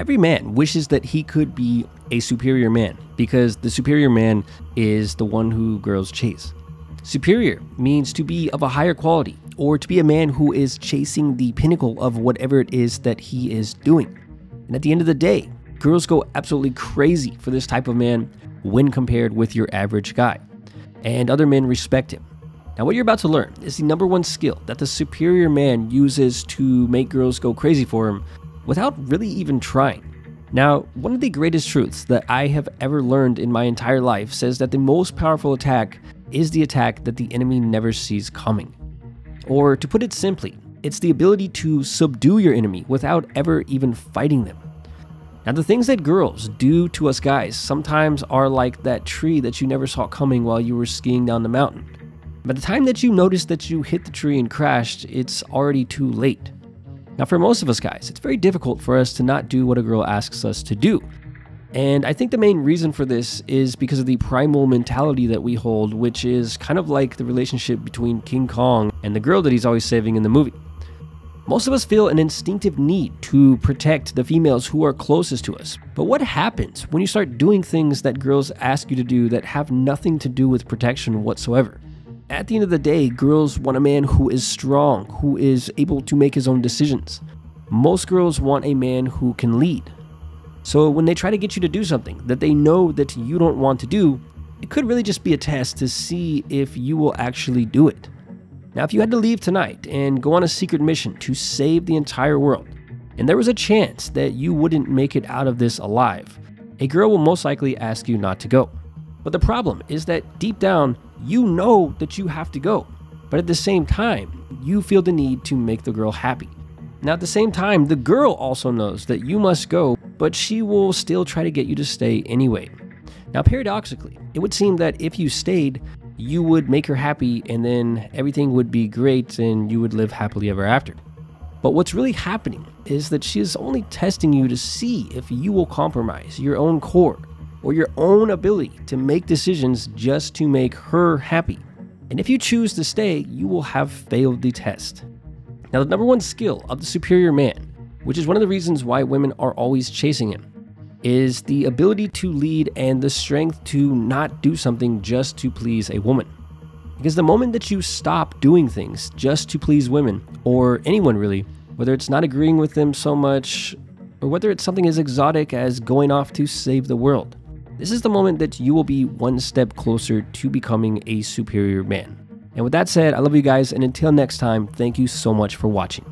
Every man wishes that he could be a superior man because the superior man is the one who girls chase. Superior means to be of a higher quality or to be a man who is chasing the pinnacle of whatever it is that he is doing. And at the end of the day, girls go absolutely crazy for this type of man when compared with your average guy. And other men respect him. Now, what you're about to learn is the #1 skill that the superior man uses to make girls go crazy for him without really even trying. Now, one of the greatest truths that I have ever learned in my entire life says that the most powerful attack is the attack that the enemy never sees coming. Or to put it simply, it's the ability to subdue your enemy without ever even fighting them. Now, the things that girls do to us guys sometimes are like that tree that you never saw coming while you were skiing down the mountain. By the time that you notice that you hit the tree and crashed, it's already too late. Now, for most of us guys, it's very difficult for us to not do what a girl asks us to do. And I think the main reason for this is because of the primal mentality that we hold, which is kind of like the relationship between King Kong and the girl that he's always saving in the movie. Most of us feel an instinctive need to protect the females who are closest to us. But what happens when you start doing things that girls ask you to do that have nothing to do with protection whatsoever? At the end of the day, girls want a man who is strong, who is able to make his own decisions. Most girls want a man who can lead. So when they try to get you to do something that they know that you don't want to do, it could really just be a test to see if you will actually do it. Now, if you had to leave tonight and go on a secret mission to save the entire world, and there was a chance that you wouldn't make it out of this alive, a girl will most likely ask you not to go. But the problem is that deep down, you know that you have to go, but at the same time, you feel the need to make the girl happy. Now, at the same time, the girl also knows that you must go, but she will still try to get you to stay anyway. Now, paradoxically, it would seem that if you stayed, you would make her happy and then everything would be great and you would live happily ever after. But what's really happening is that she is only testing you to see if you will compromise your own core or your own ability to make decisions just to make her happy. And if you choose to stay, you will have failed the test. Now, the #1 skill of the superior man, which is one of the reasons why women are always chasing him, is the ability to lead and the strength to not do something just to please a woman. Because the moment that you stop doing things just to please women, or anyone really, whether it's not agreeing with them so much, or whether it's something as exotic as going off to save the world, this is the moment that you will be one step closer to becoming a superior man. And with that said, I love you guys, and until next time, thank you so much for watching.